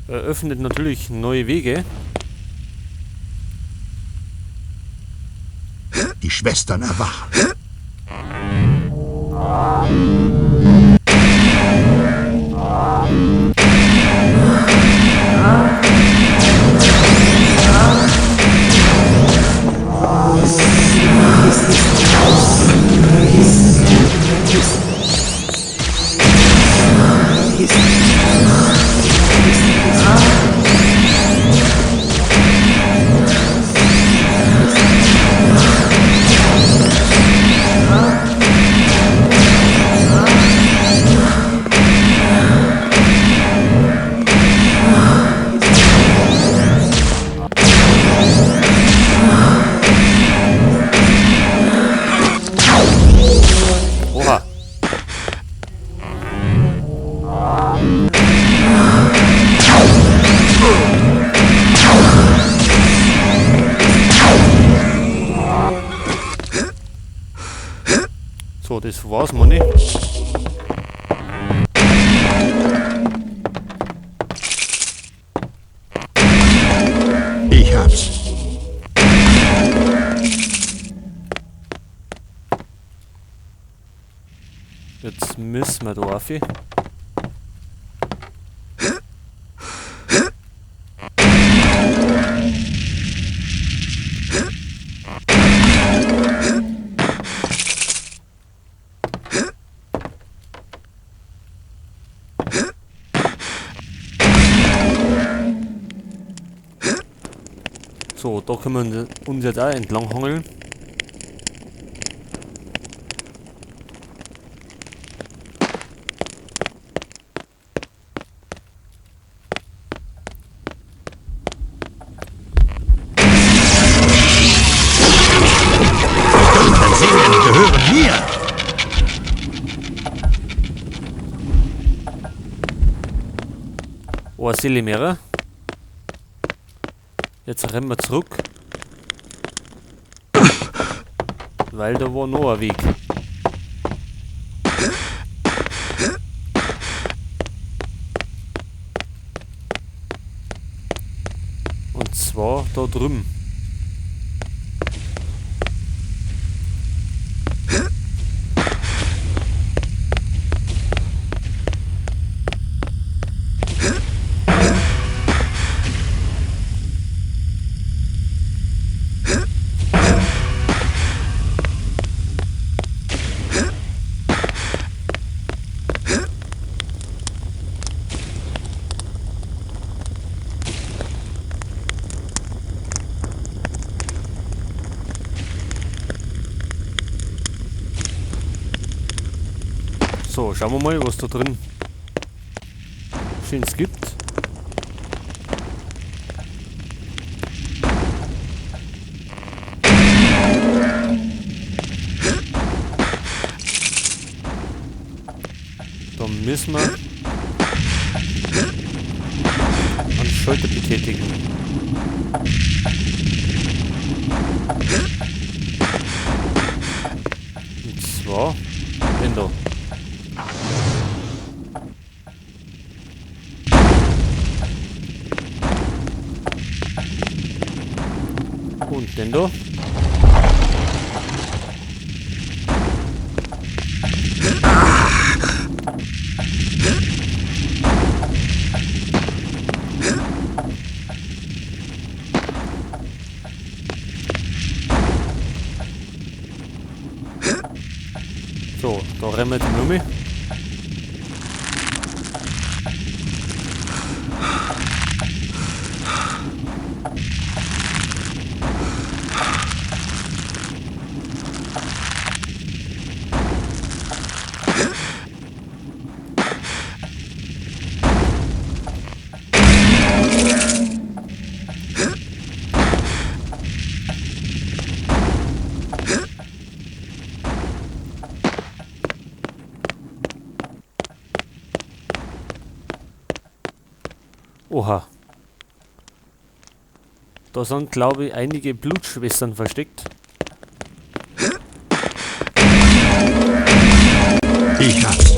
eröffnet natürlich neue Wege. Die Schwestern erwachen. Oha. So, das war's, Manni. Ich hab's. Jetzt müssen wir da rauf. So, da können wir uns jetzt auch entlang hangeln. Deine Seelen gehören mir. Oh, eine Seele mehr. Jetzt rennen wir zurück. Weil da war noch ein Weg. Und zwar da drüben. So, schauen wir mal, was da drin Schönes gibt. Da müssen wir einen Schalter betätigen. Und zwar den da. Und den da. So, da rennen wir die Nummer. Oha. Da sind, glaube ich, einige Blutschwestern versteckt. Ich hab's.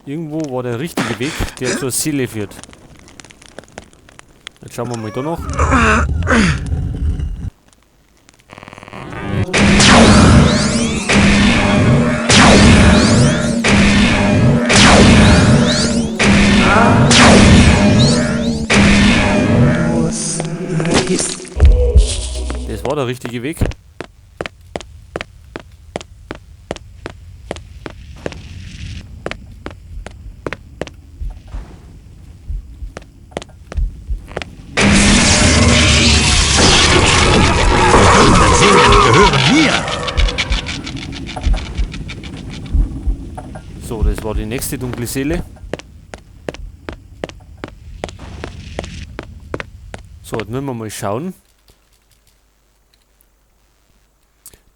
Irgendwo war der richtige Weg, der zur Seele führt. Jetzt schauen wir mal da noch. Das war der richtige Weg. Gehören mir! So, das war die nächste dunkle Seele. So, jetzt müssen wir mal schauen.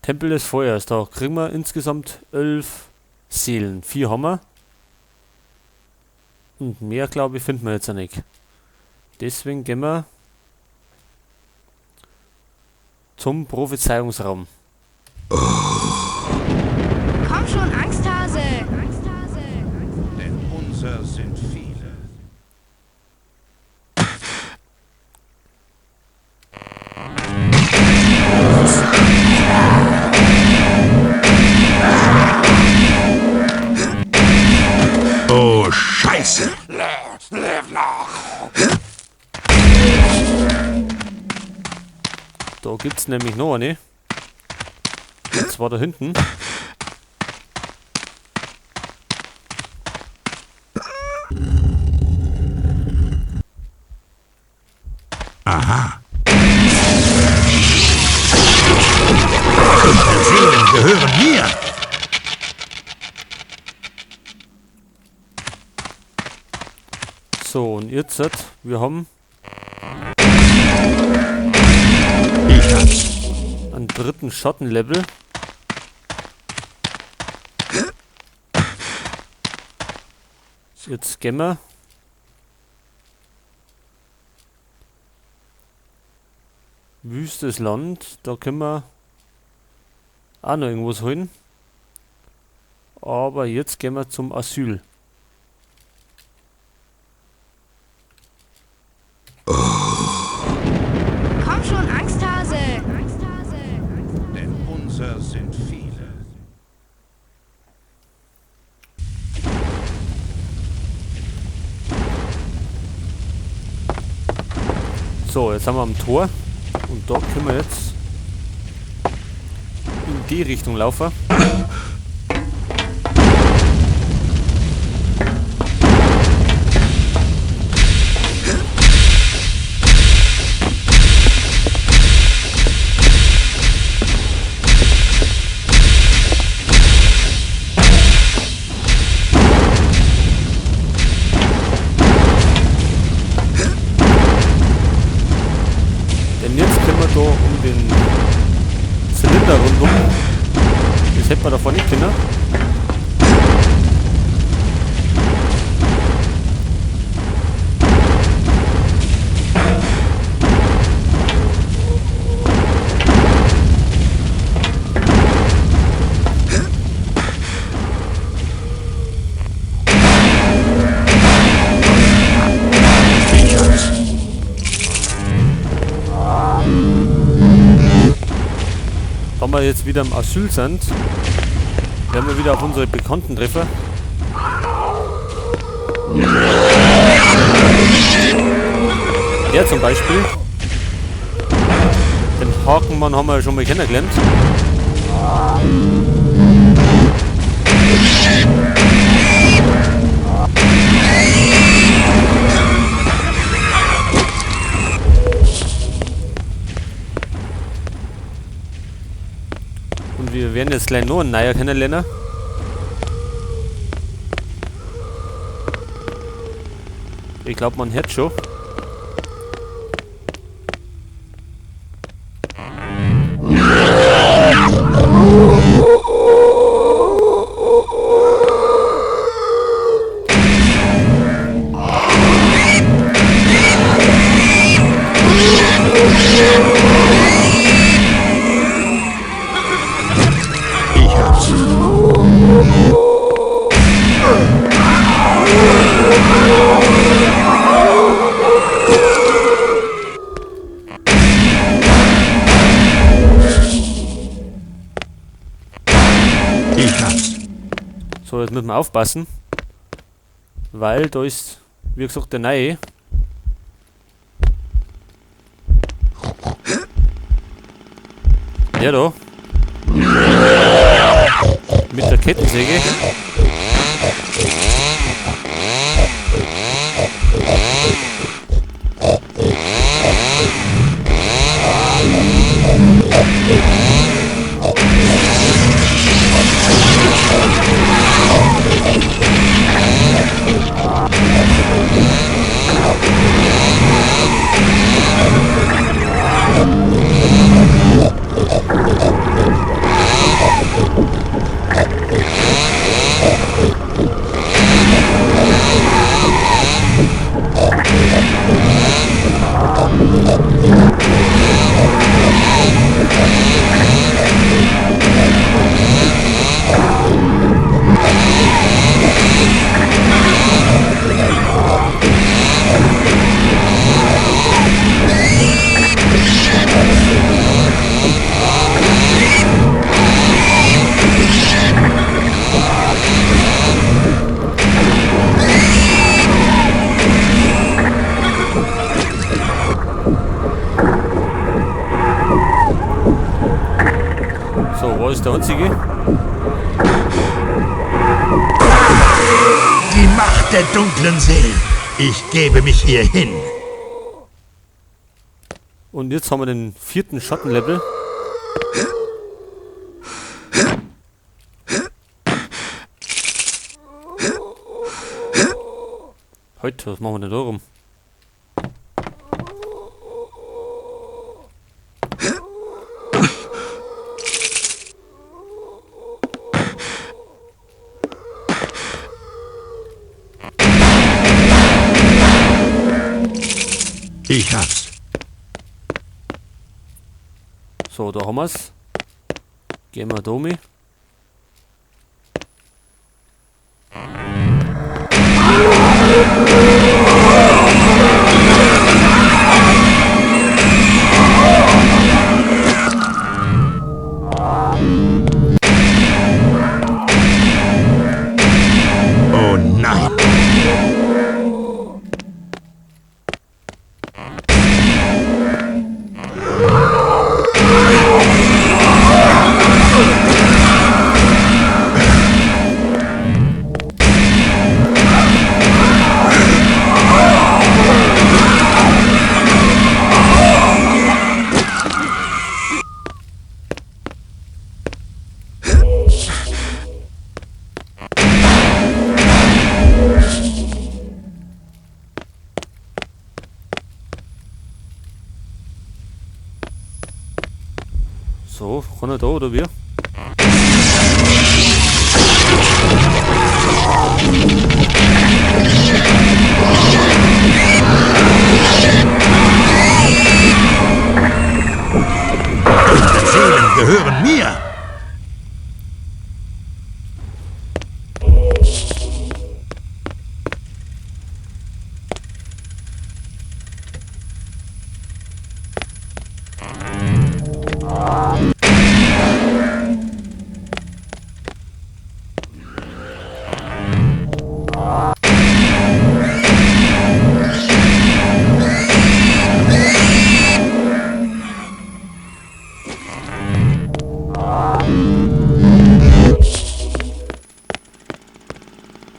Tempel des Feuers, da kriegen wir insgesamt 11 Seelen. 4 haben wir. Und mehr, glaube ich, finden wir jetzt auch nicht. Deswegen gehen wir zum Prophezeiungsraum. Komm schon, Angsthase! Denn unser sind viele. Oh, Scheiße! Da gibt es nämlich noch eine. Und zwar da hinten. Aha. 5 Seelen gehören mir! So, und jetzt, wir haben Ich hab's. einen dritten Schattenlevel. Jetzt gehen wir wüstes Land, da können wir auch noch irgendwas holen. Aber jetzt gehen wir zum Asyl. Komm schon, Angsthase! Denn unser sind viele. So, jetzt haben wir am Tor. Und da können wir jetzt in die Richtung laufen. Denn jetzt können wir da um den Zylinder rundum. Das hätten wir davon nicht können. Da wir jetzt wieder im Asyl sind, werden wir wieder auf unsere Bekannten treffen. Der zum Beispiel. Den Hakenmann haben wir schon mal kennengelernt. Und wir werden jetzt gleich noch einen neuer kennenlernen. Ich glaube, man hört schon. Ich hab's. So, jetzt müssen wir aufpassen. Weil da ist, wie gesagt, der neue. Der da. Mit der Kettensäge. So, wo ist der einzige? Die Macht der dunklen Seelen. Ich gebe mich hier hin. Und jetzt haben wir den 4. Schattenlevel. Heute, was machen wir denn da rum? Ich hab's. So, da haben wir's. Gehen wir da mit. Oh nein. So, kann er da oder wie? Die Seelen gehören mir.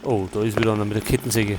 Oh, da ist wieder einer mit der Kettensäge.